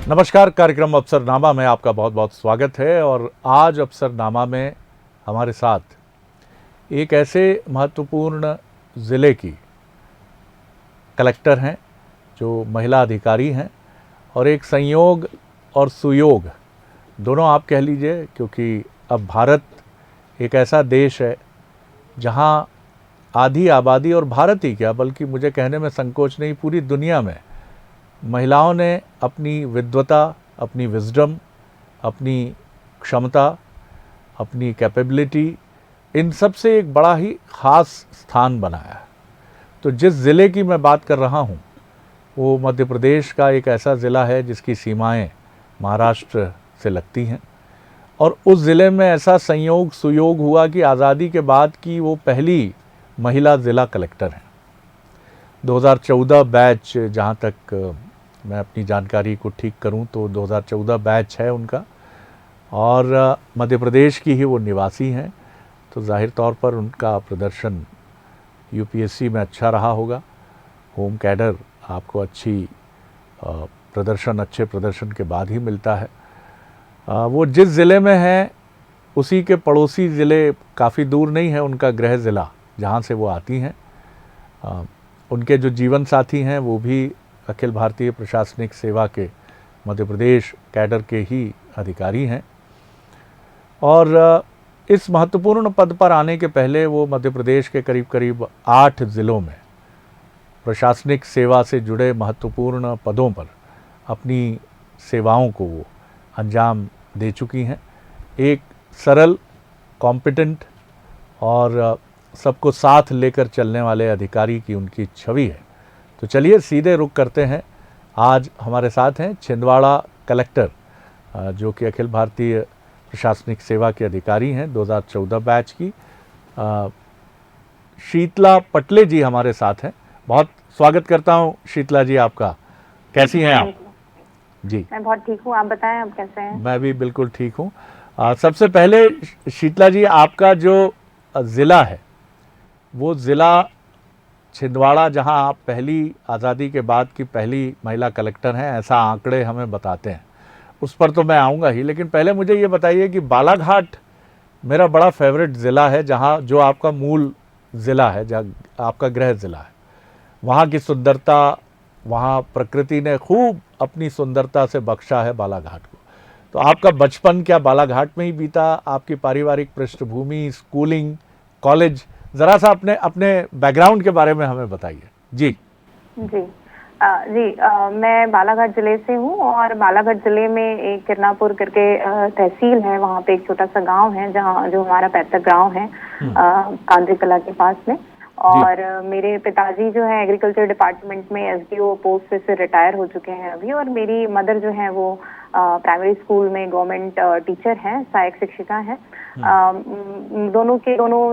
नमस्कार। कार्यक्रम अफसरनामा में आपका बहुत बहुत स्वागत है। और आज अफसरनामा में हमारे साथ एक ऐसे महत्वपूर्ण ज़िले की कलेक्टर हैं जो महिला अधिकारी हैं, और एक संयोग और सुयोग दोनों आप कह लीजिए, क्योंकि अब भारत एक ऐसा देश है जहां आधी आबादी, और भारत ही क्या बल्कि मुझे कहने में संकोच नहीं, पूरी दुनिया में महिलाओं ने अपनी विद्वता, अपनी विजडम, अपनी क्षमता, अपनी कैपेबिलिटी, इन सब से एक बड़ा ही ख़ास स्थान बनाया। तो जिस ज़िले की मैं बात कर रहा हूँ वो मध्य प्रदेश का एक ऐसा ज़िला है जिसकी सीमाएं महाराष्ट्र से लगती हैं, और उस ज़िले में ऐसा संयोग सुयोग हुआ कि आज़ादी के बाद की वो पहली महिला ज़िला कलेक्टर हैं। 2014 बैच, जहाँ तक मैं अपनी जानकारी को ठीक करूं तो 2014 बैच है उनका, और मध्य प्रदेश की ही वो निवासी हैं। तो जाहिर तौर पर उनका प्रदर्शन यूपीएससी में अच्छा रहा होगा। होम कैडर आपको अच्छे प्रदर्शन के बाद ही मिलता है। वो जिस ज़िले में हैं उसी के पड़ोसी ज़िले, काफ़ी दूर नहीं है उनका गृह ज़िला जहाँ से वो आती हैं। उनके जो जीवन साथी हैं वो भी अखिल भारतीय प्रशासनिक सेवा के मध्य प्रदेश कैडर के ही अधिकारी हैं, और इस महत्वपूर्ण पद पर आने के पहले वो मध्य प्रदेश के करीब 8 ज़िलों में प्रशासनिक सेवा से जुड़े महत्वपूर्ण पदों पर अपनी सेवाओं को वो अंजाम दे चुकी हैं। एक सरल, कॉम्पिटेंट और सबको साथ लेकर चलने वाले अधिकारी की उनकी छवि है। तो चलिए सीधे रुख करते हैं। आज हमारे साथ हैं छिंदवाड़ा कलेक्टर, जो कि अखिल भारतीय प्रशासनिक सेवा के अधिकारी हैं 2014 बैच की, शीतला पटले जी हमारे साथ हैं। बहुत स्वागत करता हूं शीतला जी आपका। कैसी हैं आप? जी, मैं बहुत ठीक हूं। आप बताएं, आप कैसे हैं? मैं भी बिल्कुल ठीक हूं। सबसे पहले शीतला जी, आपका जो ज़िला है वो ज़िला छिंदवाड़ा, जहां आप पहली आज़ादी के बाद की पहली महिला कलेक्टर हैं, ऐसा आंकड़े हमें बताते हैं। उस पर तो मैं आऊँगा ही, लेकिन पहले मुझे ये बताइए कि बालाघाट मेरा बड़ा फेवरेट ज़िला है, जहां जो आपका मूल ज़िला है, जहाँ आपका गृह ज़िला है। वहाँ की सुंदरता, वहाँ प्रकृति ने खूब अपनी सुंदरता से बख्शा है बालाघाट को। तो आपका बचपन क्या बालाघाट में ही बीता? आपकी पारिवारिक पृष्ठभूमि, स्कूलिंग, कॉलेज, ज़रा सा अपने बैकग्राउंड के बारे में हमें बताइए। जी जी मैं बालाघाट जिले से हूँ, और बालाघाट जिले में एक किरनापुर करके तहसील है, वहाँ पे एक छोटा सा गांव है जहाँ जो हमारा पैतृक गांव है कांद्री कला के पास में। और मेरे पिताजी जो है एग्रीकल्चर डिपार्टमेंट में एसडीओ पोस्ट से रिटायर हो चुके हैं अभी, और मेरी मदर जो है वो प्राइमरी स्कूल में गवर्नमेंट टीचर हैं, सहायक शिक्षिका हैं। दोनों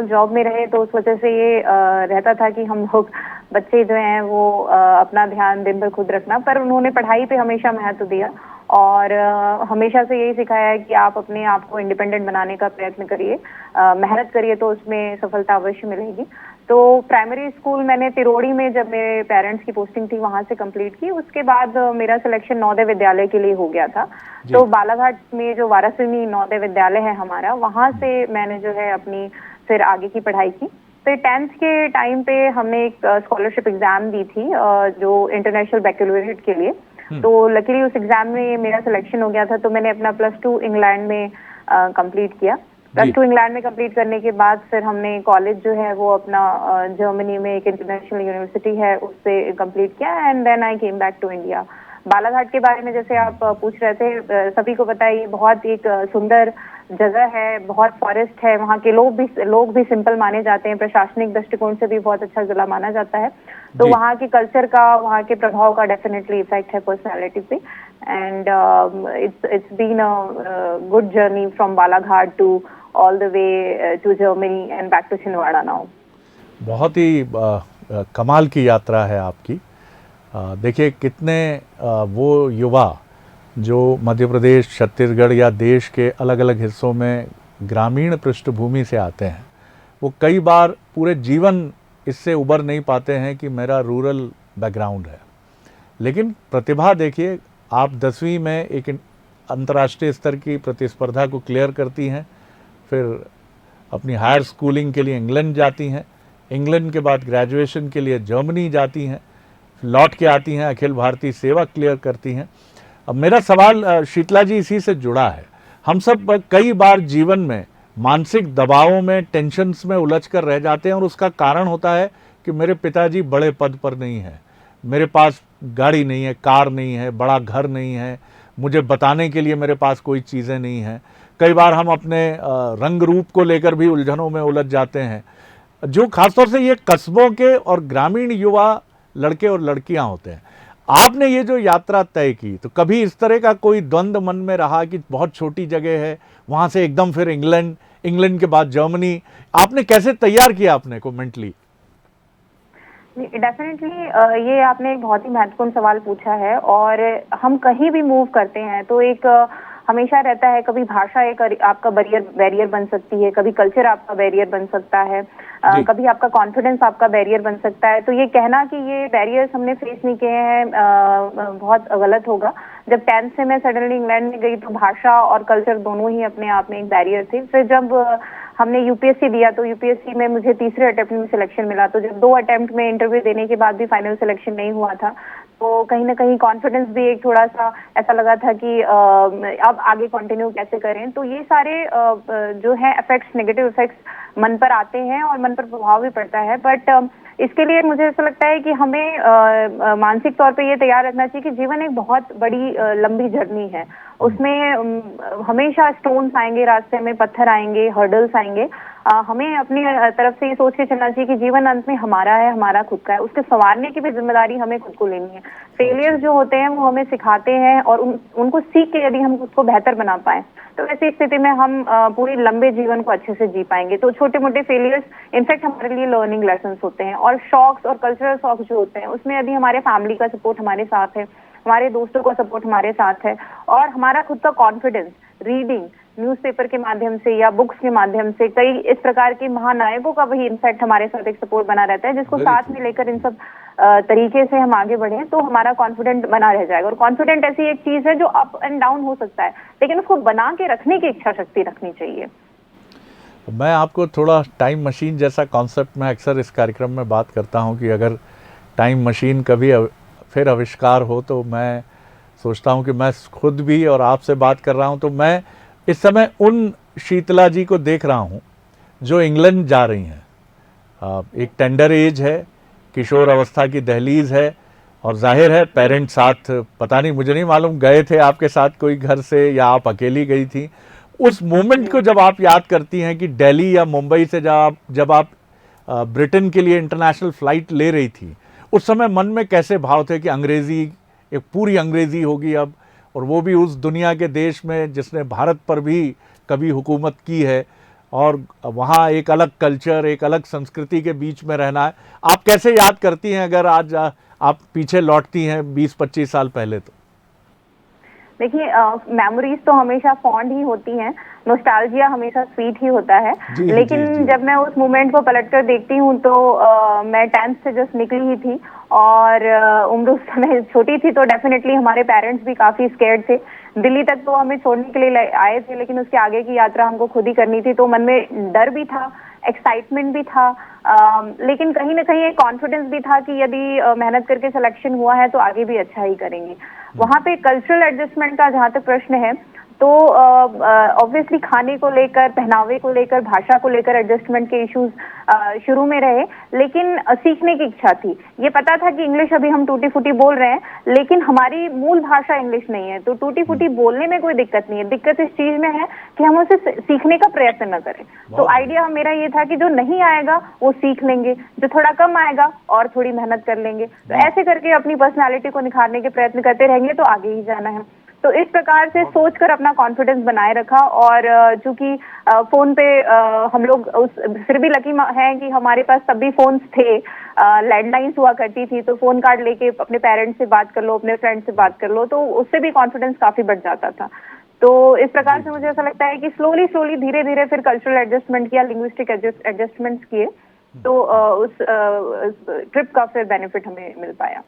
जॉब में रहे, तो उस वजह से ये रहता था कि हम लोग बच्चे जो हैं वो अपना ध्यान दिन भर खुद रखना, पर उन्होंने पढ़ाई पे हमेशा महत्व दिया, और हमेशा से यही सिखाया है कि आप अपने आप को इंडिपेंडेंट बनाने का प्रयत्न करिए, मेहनत करिए तो उसमें सफलता अवश्य मिलेगी। तो प्राइमरी स्कूल मैंने तिरोड़ी में, जब मेरे पेरेंट्स की पोस्टिंग थी, वहां से कंप्लीट की। उसके बाद मेरा सिलेक्शन नवोदय विद्यालय के लिए हो गया था। तो बालाघाट में जो वारासिनी नवोदय विद्यालय है हमारा, वहां से मैंने जो है अपनी फिर आगे की पढ़ाई की। फिर 10th के टाइम पे हमने एक स्कॉलरशिप एग्जाम दी थी, जो इंटरनेशनल बैकलॉरेट के लिए। तो लकीली उस एग्जाम में मेरा सिलेक्शन हो गया था, तो मैंने अपना +2 इंग्लैंड में कंप्लीट किया। +2 इंग्लैंड में कंप्लीट करने के बाद फिर हमने कॉलेज जो है वो अपना जर्मनी में एक इंटरनेशनल यूनिवर्सिटी है उससे कंप्लीट किया, and then I came back to India. Balaghat के बारे में जैसे आप पूछ रहे थे, सभी को पता है ये बहुत एक सुंदर जगह है, बहुत फॉरेस्ट है, वहाँ के लोग भी सिंपल माने जाते हैं, प्रशासनिक दृष्टिकोण से भी बहुत अच्छा जिला माना जाता है। तो वहाँ के कल्चर का, वहाँ के प्रभाव का डेफिनेटली इफेक्ट है पर्सनालिटी पे, and it's been a good journey from Balaghat to all the way to Germany and back to Chhinwada now. बहुत ही कमाल की यात्रा है आपकी। देखिए कितने वो युवा जो मध्य प्रदेश, छत्तीसगढ़ या देश के अलग अलग हिस्सों में ग्रामीण पृष्ठभूमि से आते हैं, वो कई बार पूरे जीवन इससे उबर नहीं पाते हैं कि मेरा रूरल बैकग्राउंड है। लेकिन प्रतिभा देखिए आप 10वीं में एक अंतर्राष्ट्रीय स्तर की प्रतिस्पर्धा को क्लियर करती हैं, फिर अपनी हायर स्कूलिंग के लिए इंग्लैंड जाती हैं, इंग्लैंड के बाद ग्रेजुएशन के लिए जर्मनी जाती हैं, लौट के आती हैं, अखिल भारतीय सेवा क्लियर करती हैं। अब मेरा सवाल शीतला जी इसी से जुड़ा है। हम सब कई बार जीवन में मानसिक दबावों में, टेंशन्स में उलझ कर रह जाते हैं और उसका कारण होता है कि मेरे पिताजी बड़े पद पर नहीं हैं, मेरे पास गाड़ी नहीं है, कार नहीं है, बड़ा घर नहीं है, मुझे बताने के लिए मेरे पास कोई चीज़ें नहीं हैं। कई बार हम अपने रंग रूप को लेकर भी उलझनों में उलझ जाते हैं, जो खासतौर से ये कस्बों के और ग्रामीण युवा लड़के और लड़कियां होते हैं। आपने ये जो यात्रा तय की, तो कभी इस तरह का कोई द्वंद्व मन में रहा कि बहुत छोटी जगह है, वहाँ से एकदम फिर इंग्लैंड, इंग्लैंड के बाद जर्मनी, आपने कैसे तैयार किया अपने को मेंटली? डेफिनेटली ये आपने एक बहुत ही महत्वपूर्ण सवाल पूछा है। और हम कहीं भी मूव करते हैं तो एक हमेशा रहता है, कभी भाषा एक आपका बैरियर बन सकती है, कभी कल्चर आपका बैरियर बन सकता है, कभी आपका कॉन्फिडेंस आपका बैरियर बन सकता है। तो ये कहना कि ये बैरियर्स हमने फेस नहीं किए हैं बहुत गलत होगा। जब 10th से मैं सडनली इंग्लैंड में गई तो भाषा और कल्चर दोनों ही अपने आप में एक बैरियर थे। फिर जब हमने यूपीएससी दिया तो यूपीएससी में मुझे तीसरे अटेम्प्ट में सिलेक्शन मिला। तो जब 2 अटेम्प्ट में इंटरव्यू देने के बाद भी फाइनल सिलेक्शन नहीं हुआ था, तो कहीं ना कहीं कॉन्फिडेंस भी एक थोड़ा सा ऐसा लगा था कि अब आगे कंटिन्यू कैसे करें। तो ये सारे जो है इफेक्ट्स, नेगेटिव इफेक्ट्स मन पर आते हैं और मन पर प्रभाव भी पड़ता है। बट इसके लिए मुझे ऐसा लगता है कि हमें मानसिक तौर पे ये तैयार रखना चाहिए कि जीवन एक बहुत बड़ी लंबी जर्नी है। उसमें हमेशा स्टोन्स आएंगे, रास्ते में पत्थर आएंगे, हर्डल्स आएंगे। हमें अपनी तरफ से ये सोच के चलना चाहिए कि जीवन अंत में हमारा है, हमारा खुद का है। उसके संवारने की भी जिम्मेदारी हमें खुद को लेनी है। फेलियर्स जो होते हैं वो हमें सिखाते हैं और उनको सीख के यदि हम खुद को बेहतर बना पाए तो ऐसी स्थिति में हम पूरी लंबे जीवन को अच्छे से जी पाएंगे। तो छोटे मोटे फेलियर्स इनफैक्ट हमारे लिए लर्निंग लेसन्स होते हैं। और शौक्स और कल्चरल शौक जो होते हैं उसमें यदि हमारे फैमिली का सपोर्ट हमारे साथ है, हमारे दोस्तों का सपोर्ट हमारे साथ है और हमारा खुद का कॉन्फिडेंस, रीडिंग, न्यूज़पेपर के माध्यम से या बुक्स के माध्यम से, कई इस प्रकार के महानायकों का भी इनफैक्ट हमारे साथ एक सपोर्ट बना रहता है, जिसको साथ में लेकर इन सब तरीके से हम आगे बढ़े तो हमारा कॉन्फिडेंट बना रह जाएगा। और कॉन्फिडेंट ऐसी एक चीज है जो अप एंड डाउन हो सकता है, लेकिन उसको बना के रखने की इच्छा शक्ति रखनी चाहिए। मैं आपको थोड़ा टाइम मशीन जैसा कॉन्सेप्ट में अक्सर इस कार्यक्रम में बात करता हूं कि अगर टाइम मशीन कभी फिर आविष्कार हो तो मैं सोचता हूं कि मैं खुद भी और आपसे बात कर रहा हूं तो मैं इस समय उन शीतला जी को देख रहा हूं जो इंग्लैंड जा रही हैं। एक टेंडर एज है, किशोर अवस्था की दहलीज है और जाहिर है पेरेंट्स साथ, पता नहीं, मुझे नहीं मालूम गए थे आपके साथ कोई घर से या आप अकेली गई थी। उस मोमेंट को जब आप याद करती हैं कि दिल्ली या मुंबई से जब आप ब्रिटेन के लिए इंटरनेशनल फ्लाइट ले रही थी, उस समय मन में कैसे भाव थे कि अंग्रेज़ी, एक पूरी अंग्रेज़ी होगी अब, और वो भी उस दुनिया के देश में जिसने भारत पर भी कभी हुकूमत की है और वहाँ एक अलग कल्चर, एक अलग संस्कृति के बीच में रहना है। आप कैसे याद करती हैं अगर आज आप पीछे लौटती हैं 20-25 साल पहले? तो देखिए, मेमोरीज तो हमेशा फॉन्ड ही होती हैं, नोस्टैल्जिया हमेशा स्वीट ही होता है। लेकिन जब मैं उस मोमेंट को पलटकर देखती हूँ तो मैं 10th से जस्ट निकली ही थी और उम्र उस समय छोटी थी, तो डेफिनेटली हमारे पेरेंट्स भी काफी स्केर्ड थे। दिल्ली तक तो हमें छोड़ने के लिए आए थे, लेकिन उसके आगे की यात्रा हमको खुद ही करनी थी। तो मन में डर भी था, एक्साइटमेंट भी था, लेकिन कहीं ना कहीं एक कॉन्फिडेंस भी था कि यदि मेहनत करके सिलेक्शन हुआ है तो आगे भी अच्छा ही करेंगे। वहाँ पे कल्चरल एडजस्टमेंट का जहाँ तक प्रश्न है तो ऑब्वियसली खाने को लेकर, पहनावे को लेकर, भाषा को लेकर एडजस्टमेंट के इश्यूज शुरू में रहे, लेकिन सीखने की इच्छा थी। ये पता था कि इंग्लिश अभी हम टूटी फूटी बोल रहे हैं, लेकिन हमारी मूल भाषा इंग्लिश नहीं है, तो टूटी फूटी बोलने में कोई दिक्कत नहीं है। दिक्कत इस चीज में है कि हम उसे सीखने का प्रयत्न न करें। तो आइडिया मेरा ये था कि जो नहीं आएगा वो सीख लेंगे, जो थोड़ा कम आएगा और थोड़ी मेहनत कर लेंगे। तो ऐसे करके अपनी पर्सनैलिटी को निखारने के प्रयत्न करते रहेंगे तो आगे ही जाना है। तो इस प्रकार से सोचकर अपना कॉन्फिडेंस बनाए रखा। और चूंकि फोन पे हम लोग फिर भी लकी हैं कि हमारे पास तब भी फोन्स थे, लैंडलाइंस हुआ करती थी, तो फोन कार्ड लेके अपने पेरेंट्स से बात कर लो, अपने फ्रेंड से बात कर लो, तो उससे भी कॉन्फिडेंस काफी बढ़ जाता था। तो इस प्रकार से मुझे ऐसा लगता है कि स्लोली धीरे धीरे फिर कल्चरल एडजस्टमेंट किया, लिंग्विस्टिक एडजस्टमेंट्स किए, तो उस ट्रिप का फिर बेनिफिट हमें मिल पाया।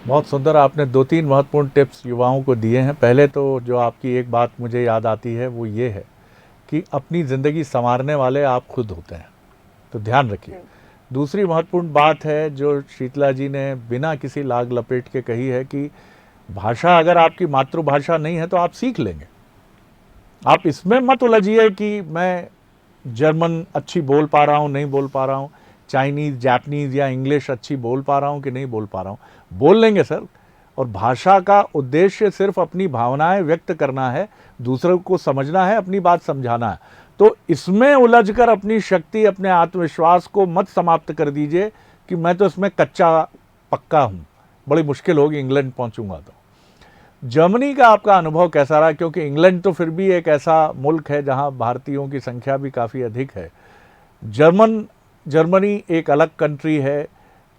बहुत सुंदर, आपने 2-3 महत्वपूर्ण टिप्स युवाओं को दिए हैं। पहले तो जो आपकी एक बात मुझे याद आती है वो ये है कि अपनी ज़िंदगी संवारने वाले आप खुद होते हैं, तो ध्यान रखिए। दूसरी महत्वपूर्ण बात है जो शीतला जी ने बिना किसी लाग लपेट के कही है कि भाषा अगर आपकी मातृभाषा नहीं है तो आप सीख लेंगे। आप इसमें मत उलझिए कि मैं जर्मन अच्छी बोल पा रहा हूँ, नहीं बोल पा रहा हूँ, चाइनीज़, जापानीज़ या इंग्लिश अच्छी बोल पा रहा हूँ कि नहीं बोल पा रहा हूँ। बोल लेंगे सर। और भाषा का उद्देश्य सिर्फ अपनी भावनाएं व्यक्त करना है, दूसरों को समझना है, अपनी बात समझाना है। तो इसमें उलझकर अपनी शक्ति, अपने आत्मविश्वास को मत समाप्त कर दीजिए कि मैं तो इसमें कच्चा पक्का हूँ, बड़ी मुश्किल होगी इंग्लैंड पहुँचूंगा तो। जर्मनी का आपका अनुभव कैसा रहा? क्योंकि इंग्लैंड तो फिर भी एक ऐसा मुल्क है जहां भारतीयों की संख्या भी काफ़ी अधिक है। जर्मनी एक अलग कंट्री है,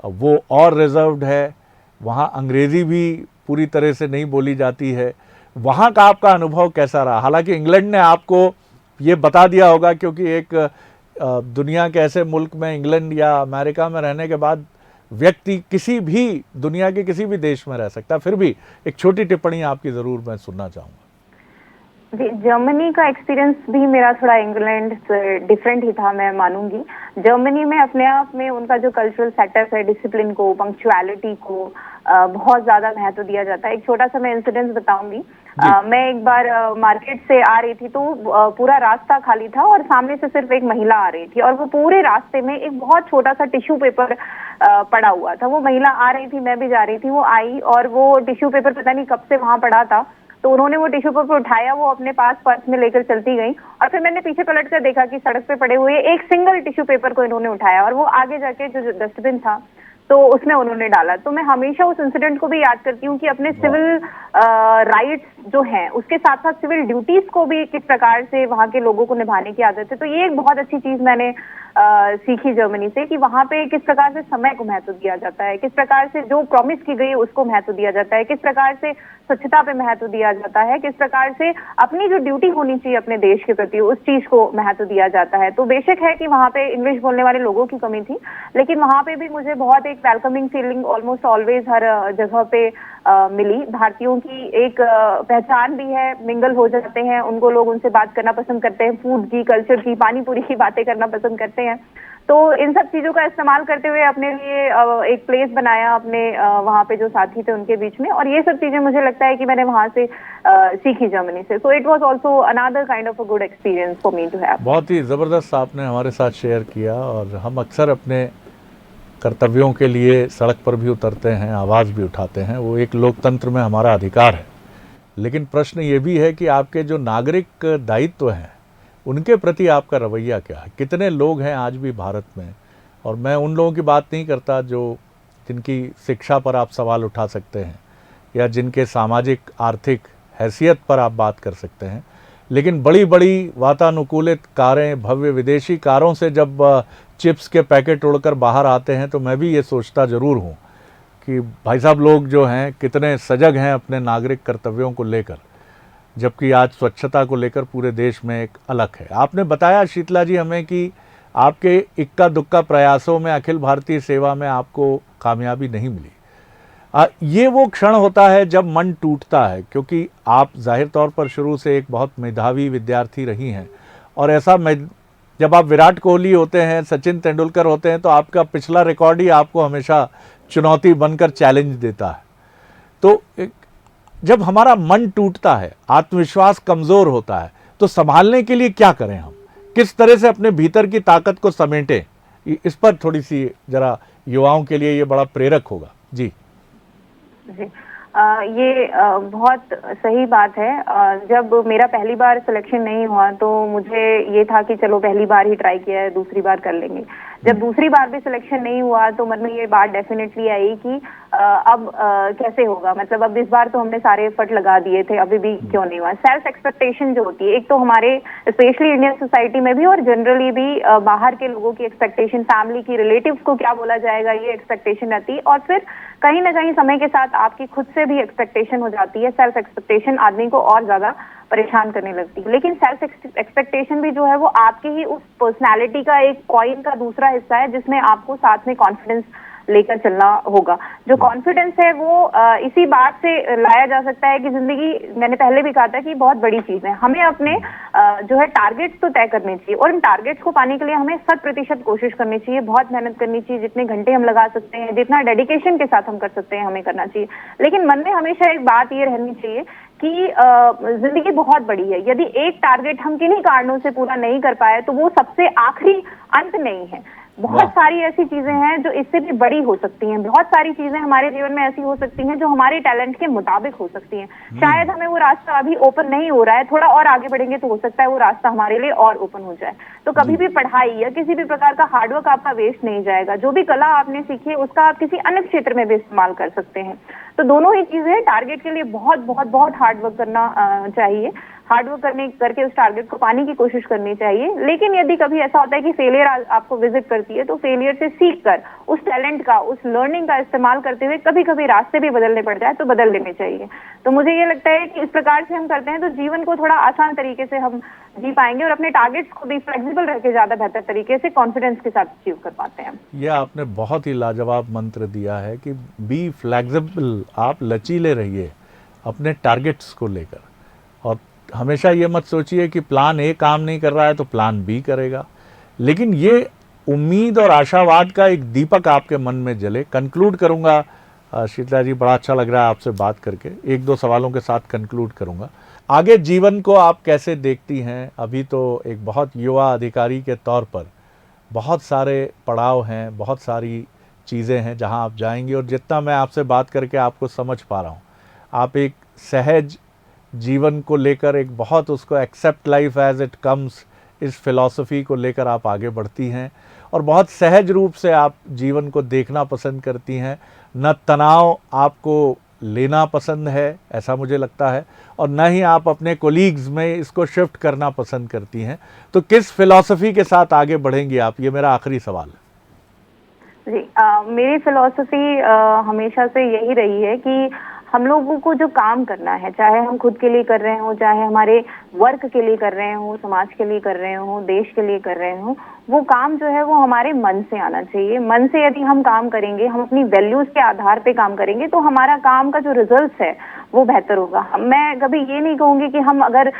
वो और रिजर्व्ड है, वहाँ अंग्रेज़ी भी पूरी तरह से नहीं बोली जाती है। वहाँ का आपका अनुभव कैसा रहा? हालांकि इंग्लैंड ने आपको ये बता दिया होगा, क्योंकि एक दुनिया के ऐसे मुल्क में, इंग्लैंड या अमेरिका में रहने के बाद व्यक्ति किसी भी दुनिया के किसी भी देश में रह सकता है। फिर भी एक छोटी टिप्पणी आपकी ज़रूर मैं सुनना चाहूँगा। जी, जर्मनी का एक्सपीरियंस भी मेरा थोड़ा इंग्लैंड से डिफरेंट ही था, मैं मानूंगी। जर्मनी में अपने आप में उनका जो कल्चरल सेटअप है, डिसिप्लिन को, पंक्चुअलिटी को बहुत ज्यादा महत्व दिया जाता है। एक छोटा सा मैं इंसिडेंस बताऊंगी। मैं एक बार मार्केट से आ रही थी तो पूरा रास्ता खाली था और सामने से सिर्फ एक महिला आ रही थी और वो पूरे रास्ते में एक बहुत छोटा सा टिश्यू पेपर पड़ा हुआ था। वो महिला आ रही थी, मैं भी जा रही थी, वो आई और वो टिश्यू पेपर पता नहीं कब से वहां पड़ा था, तो उन्होंने वो टिश्यू पेपर उठाया, वो अपने पास पर्स में लेकर चलती गई और फिर मैंने पीछे पलट कर देखा कि सड़क पे पड़े हुए एक सिंगल टिश्यू पेपर को इन्होंने उठाया और वो आगे जाके जो डस्टबिन था तो उसमें उन्होंने डाला। तो मैं हमेशा उस इंसिडेंट को भी याद करती हूँ कि अपने सिविल राइट्स जो हैं उसके साथ साथ सिविल ड्यूटीज को भी किस प्रकार से वहाँ के लोगों को निभाने की आदत है। तो ये एक बहुत अच्छी चीज मैंने सीखी जर्मनी से कि वहां पे किस प्रकार से समय को महत्व दिया जाता है, किस प्रकार से जो प्रॉमिस की गई है उसको महत्व दिया जाता है, किस प्रकार से स्वच्छता पे महत्व दिया जाता है, किस प्रकार से अपनी जो ड्यूटी होनी चाहिए अपने देश के प्रति उस चीज को महत्व दिया जाता है। तो बेशक है कि वहां पे इंग्लिश बोलने वाले लोगों की कमी थी, लेकिन वहां पे भी मुझे बहुत एक वेलकमिंग फीलिंग ऑलमोस्ट ऑलवेज हर जगह पे मिली। भारतीयों की एक पहचान भी है, मिंगल हो जाते हैं, उनको लोग उनसे बात करना पसंद करते हैं, फूड की, कल्चर की, पानी पूरी की बातें करना पसंद करते हैं। तो इन सब चीजों का इस्तेमाल करते हुए अपने लिए एक प्लेस बनाया अपने वहाँ पे जो साथी थे उनके बीच में, और ये सब चीजें मुझे लगता है कि मैंने वहाँ से सीखी जर्मनी से। So it was also another kind of a good experience for me to have. बहुत ही ज़बरदस्त आपने हमारे साथ शेयर किया, और हम अक्सर अपने कर्तव्यों के लिए सड़क पर भी उतरते हैं, आवाज़ भी उठाते हैं, वो एक लोकतंत्र में हमारा अधिकार है। लेकिन प्रश्न ये भी है कि आपके जो नागरिक दायित्व हैं उनके प्रति आपका रवैया क्या है? कितने लोग हैं आज भी भारत में, और मैं उन लोगों की बात नहीं करता जो जिनकी शिक्षा पर आप सवाल उठा सकते हैं या जिनके सामाजिक आर्थिक हैसियत पर आप बात कर सकते हैं, लेकिन बड़ी बड़ी वातानुकूलित कारें, भव्य विदेशी कारों से जब चिप्स के पैकेट उड़कर बाहर आते हैं तो मैं भी ये सोचता ज़रूर हूँ कि भाई साहब लोग जो हैं कितने सजग हैं अपने नागरिक कर्तव्यों को लेकर, जबकि आज स्वच्छता को लेकर पूरे देश में एक अलग है। आपने बताया शीतला जी हमें कि आपके इक्का दुक्का प्रयासों में, अखिल भारतीय सेवा में आपको कामयाबी नहीं मिली। ये वो क्षण होता है जब मन टूटता है, क्योंकि आप जाहिर तौर पर शुरू से एक बहुत मेधावी विद्यार्थी रही हैं, और ऐसा जब आप विराट कोहली होते हैं, सचिन तेंदुलकर होते हैं, तो आपका पिछला रिकॉर्ड ही आपको हमेशा चुनौती बनकर चैलेंज देता है। तो जब हमारा मन टूटता है, आत्मविश्वास कमज़ोर होता है, तो संभालने के लिए क्या करें हम? किस तरह से अपने भीतर की ताकत को समेटें? इस पर थोड़ी सी जरा युवाओं के लिए ये बड़ा प्रेरक होगा। जी जी, ये बहुत सही बात है। जब मेरा पहली बार सिलेक्शन नहीं हुआ तो मुझे ये था कि चलो पहली बार ही ट्राई किया है, दूसरी बार कर लेंगे। जब दूसरी बार भी सिलेक्शन नहीं हुआ तो मन में ये बात डेफिनेटली आई कि अब कैसे होगा, मतलब अब इस बार तो हमने सारे एफर्ट लगा दिए थे, अभी भी क्यों नहीं हुआ। सेल्फ एक्सपेक्टेशन जो होती है, एक तो हमारे स्पेशली इंडियन सोसाइटी में भी और जनरली भी बाहर के लोगों की एक्सपेक्टेशन, फैमिली की, रिलेटिव्स को क्या बोला जाएगा, ये एक्सपेक्टेशन रहती है, और फिर कहीं ना कहीं समय के साथ आपकी खुद से भी एक्सपेक्टेशन हो जाती है। सेल्फ एक्सपेक्टेशन आदमी को और ज्यादा परेशान करने लगती है। लेकिन सेल्फ एक्सपेक्टेशन भी जो है वो आपकी ही उस पर्सनालिटी का एक कॉइन का दूसरा हिस्सा है जिसमें आपको साथ में कॉन्फिडेंस लेकर चलना होगा। जो कॉन्फिडेंस है वो इसी बात से लाया जा सकता है कि जिंदगी, मैंने पहले भी कहा था कि बहुत बड़ी चीज है। हमें अपने जो है टारगेट्स तो तय करने चाहिए और इन टारगेट्स को पाने के लिए हमें 100% कोशिश करनी चाहिए, बहुत मेहनत करनी चाहिए, जितने घंटे हम लगा सकते हैं, जितना डेडिकेशन के साथ हम कर सकते हैं हमें करना चाहिए। लेकिन मन में हमेशा एक बात ये रहनी चाहिए कि जिंदगी बहुत बड़ी है। यदि एक टारगेट हम किन्हीं कारणों से पूरा नहीं कर पाए तो वो सबसे आखिरी अंत नहीं है। बहुत सारी ऐसी चीजें हैं जो इससे भी बड़ी हो सकती हैं। बहुत सारी चीजें हमारे जीवन में ऐसी हो सकती हैं जो हमारे टैलेंट के मुताबिक हो सकती हैं। शायद हमें वो रास्ता अभी ओपन नहीं हो रहा है, थोड़ा और आगे बढ़ेंगे तो हो सकता है वो रास्ता हमारे लिए और ओपन हो जाए। तो कभी भी पढ़ाई या किसी भी प्रकार का हार्डवर्क आपका वेस्ट नहीं जाएगा। जो भी कला आपने सीखी है उसका आप किसी अन्य क्षेत्र में भी इस्तेमाल कर सकते हैं। तो दोनों ही चीजें, टारगेट के लिए बहुत बहुत बहुत हार्डवर्क करना चाहिए, हार्डवर्क करके उस टारगेट को पाने की कोशिश करनी चाहिए। लेकिन यदि कभी ऐसा होता है कि फेलियर आपको विजिट करती है तो फेलियर से सीख कर उस टैलेंट का, उस लर्निंग का इस्तेमाल करते हुए कभी कभी रास्ते भी बदलने पड़ जाए तो बदल लेने चाहिए। तो मुझे ये लगता है कि इस प्रकार से हम करते हैं तो जीवन को थोड़ा आसान तरीके से हम जी पाएंगे और अपने टारगेट्स को भी फ्लेक्सिबल रह के ज्यादा बेहतर तरीके से कॉन्फिडेंस के साथ अचीव कर पाते हैं। यह आपने बहुत ही लाजवाब मंत्र दिया है कि बी फ्लेक्सिबल, आप लचीले रहिए अपने टारगेट्स को लेकर, और हमेशा ये मत सोचिए कि प्लान ए काम नहीं कर रहा है तो प्लान बी करेगा। लेकिन ये उम्मीद और आशावाद का एक दीपक आपके मन में जले। कंक्लूड करूंगा शीतला जी, बड़ा अच्छा लग रहा है आपसे बात करके। एक दो सवालों के साथ कंक्लूड करूंगा। आगे जीवन को आप कैसे देखती हैं? अभी तो एक बहुत युवा अधिकारी के तौर पर बहुत सारे पड़ाव हैं, बहुत सारी चीज़ें हैं जहां आप जाएंगी, और जितना मैं आपसे बात करके आपको समझ पा रहा हूं, आप एक सहज जीवन को लेकर, एक बहुत उसको accept life as it comes, इस फिलॉसफी को लेकर आप आगे बढ़ती हैं और बहुत सहज रूप से आप जीवन को देखना पसंद करती हैं। न तनाव आपको लेना पसंद है, ऐसा मुझे लगता है, और न ही आप अपने कोलीग्स में इसको शिफ्ट करना पसंद करती हैं। तो किस फिलॉसफी के साथ आगे बढ़ेंगी आप? ये मेरा आखिरी सवाल है। जी, मेरी फिलॉसफी हमेशा से यही रही है कि हम लोगों को जो काम करना है, चाहे हम खुद के लिए कर रहे हो, चाहे हमारे वर्क के लिए कर रहे हो, समाज के लिए कर रहे हो, देश के लिए कर रहे हो, वो काम जो है वो हमारे मन से आना चाहिए। मन से यदि हम काम करेंगे, हम अपनी वैल्यूज के आधार पे काम करेंगे तो हमारा काम का जो रिजल्ट है वो बेहतर होगा। मैं कभी ये नहीं कहूंगी कि हम अगर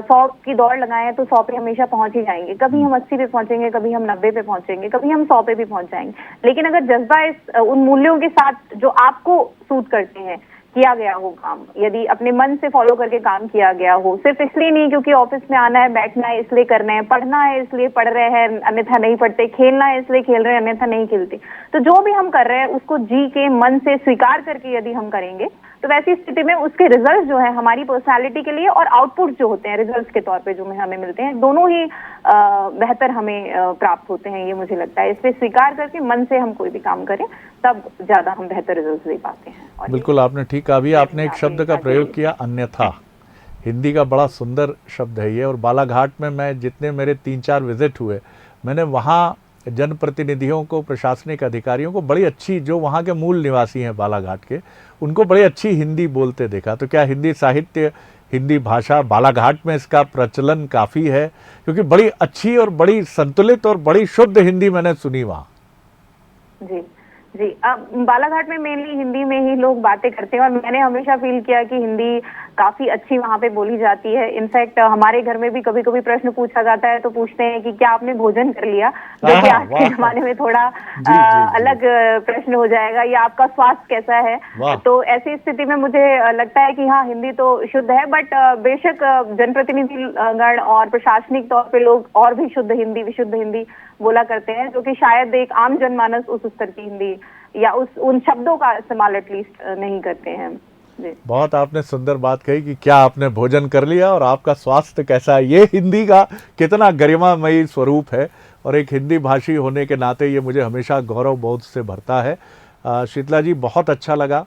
100 की दौड़ लगाएं तो 100 पे हमेशा पहुंच ही जाएंगे। कभी हम 80 पे पहुंचेंगे, कभी हम 90 पे पहुंचेंगे, कभी हम 100 पे भी पहुंच जाएंगे। लेकिन अगर जज्बा उन मूल्यों के साथ जो आपको सूट करते हैं किया गया हो काम, यदि अपने मन से फॉलो करके काम किया गया हो, सिर्फ इसलिए नहीं क्योंकि ऑफिस में आना है, बैठना है इसलिए करना है, पढ़ना है इसलिए पढ़ रहे हैं अन्यथा नहीं पढ़ते, खेलना है इसलिए खेल रहे हैं अन्यथा नहीं खेलते, तो जो भी हम कर रहे हैं उसको जी के मन से स्वीकार करके यदि हम करेंगे तो वैसी स्थिति में उसके रिजल्ट जो है हमारी पर्सनालिटी के लिए और आउटपुट जो होते हैं रिजल्ट्स के तौर पे जो हमें मिलते हैं, दोनों ही बेहतर हमें प्राप्त होते हैं, ये मुझे लगता है। इसलिए स्वीकार करके मन से हम कोई भी काम करें तब ज्यादा हम बेहतर रिजल्ट दे पाते हैं। बिल्कुल आपने ठीक कहा। अभी आपने एक शब्द का प्रयोग किया, अन्यथा। हिंदी का बड़ा सुंदर शब्द है ये, और बालाघाट में मैं जितने मेरे 3-4 विजिट हुए, मैंने वहाँ जनप्रतिनिधियों को, प्रशासनिक अधिकारियों को बड़ी अच्छी, जो वहाँ के मूल निवासी हैं बालाघाट के, उनको बड़ी अच्छी हिंदी बोलते देखा। तो क्या हिंदी साहित्य, हिंदी भाषा, बालाघाट में इसका प्रचलन काफ़ी है? क्योंकि बड़ी अच्छी और बड़ी संतुलित और बड़ी शुद्ध हिंदी मैंने सुनी वहाँ। जी जी, अब बालाघाट में मेनली हिंदी में ही लोग बातें करते हैं और मैंने हमेशा फील किया कि हिंदी काफी अच्छी वहाँ पे बोली जाती है। इनफैक्ट हमारे घर में भी कभी कभी प्रश्न पूछा जाता है तो पूछते हैं कि क्या आपने भोजन कर लिया, जो कि आज के जमाने में थोड़ा अलग प्रश्न हो जाएगा, या आपका स्वास्थ्य कैसा है। तो ऐसी स्थिति में मुझे लगता है कि हाँ, हिंदी तो शुद्ध है, बट बेशक जनप्रतिनिधिगण और प्रशासनिक तौर पे लोग और भी शुद्ध हिंदी, विशुद्ध हिंदी बोला करते हैं, जो कि शायद एक आम जनमानस उस स्तर की हिंदी या उन शब्दों का इस्तेमाल एटलीस्ट नहीं करते हैं। जी, बहुत आपने सुंदर बात कही कि क्या आपने भोजन कर लिया और आपका स्वास्थ्य कैसा है। ये हिंदी का कितना गरिमामयी स्वरूप है, और एक हिंदी भाषी होने के नाते ये मुझे हमेशा गौरव बोध से भरता है। शीतला जी, बहुत अच्छा लगा,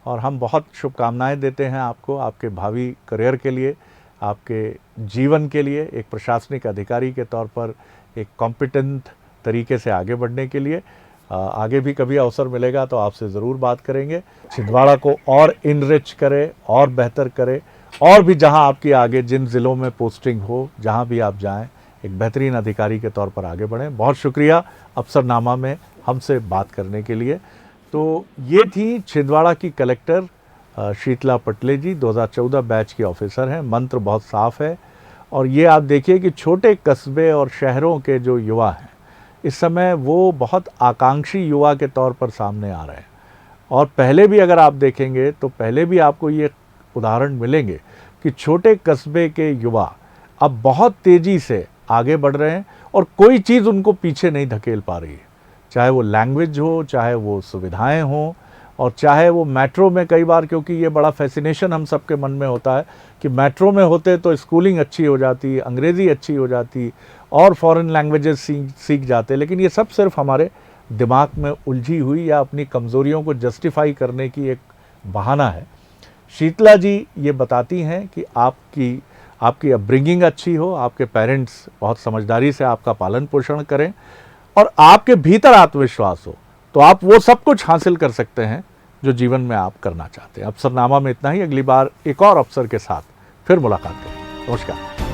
और हम बहुत शुभकामनाएं देते हैं आपको, आपके भावी करियर के लिए, आपके जीवन के लिए, एक प्रशासनिक अधिकारी के तौर पर एक कॉम्पिटेंट तरीके से आगे बढ़ने के लिए। आगे भी कभी अवसर मिलेगा तो आपसे ज़रूर बात करेंगे। छिंदवाड़ा को और इनरिच करे, और बेहतर करे, और भी जहां आपकी आगे जिन ज़िलों में पोस्टिंग हो, जहां भी आप जाएं, एक बेहतरीन अधिकारी के तौर पर आगे बढ़ें। बहुत शुक्रिया अफसरनामा में हमसे बात करने के लिए। तो ये थी छिंदवाड़ा की कलेक्टर शीतला पटले जी, 2014 बैच की ऑफिसर हैं। मंत्र बहुत साफ है और ये आप देखिए कि छोटे कस्बे और शहरों के जो युवा हैं इस समय वो बहुत आकांक्षी युवा के तौर पर सामने आ रहे हैं। और पहले भी अगर आप देखेंगे तो पहले भी आपको ये उदाहरण मिलेंगे कि छोटे कस्बे के युवा अब बहुत तेज़ी से आगे बढ़ रहे हैं और कोई चीज़ उनको पीछे नहीं धकेल पा रही है, चाहे वो लैंग्वेज हो, चाहे वो सुविधाएं हों, और चाहे वो मेट्रो में कई बार, क्योंकि ये बड़ा फैसिनेशन हम सबके मन में होता है कि मेट्रो में होते तो स्कूलिंग अच्छी हो जाती, अंग्रेज़ी अच्छी हो जाती और फॉरेन लैंग्वेजेस सीख जाते, लेकिन ये सब सिर्फ हमारे दिमाग में उलझी हुई या अपनी कमज़ोरियों को जस्टिफाई करने की एक बहाना है। शीतला जी ये बताती हैं कि आपकी अपब्रिंगिंग अच्छी हो, आपके पेरेंट्स बहुत समझदारी से आपका पालन पोषण करें और आपके भीतर आत्मविश्वास हो, तो आप वो सब कुछ हासिल कर सकते हैं जो जीवन में आप करना चाहते हैं। अफसरनामा में इतना ही। अगली बार एक और अफसर के साथ फिर मुलाकात करें। नमस्कार।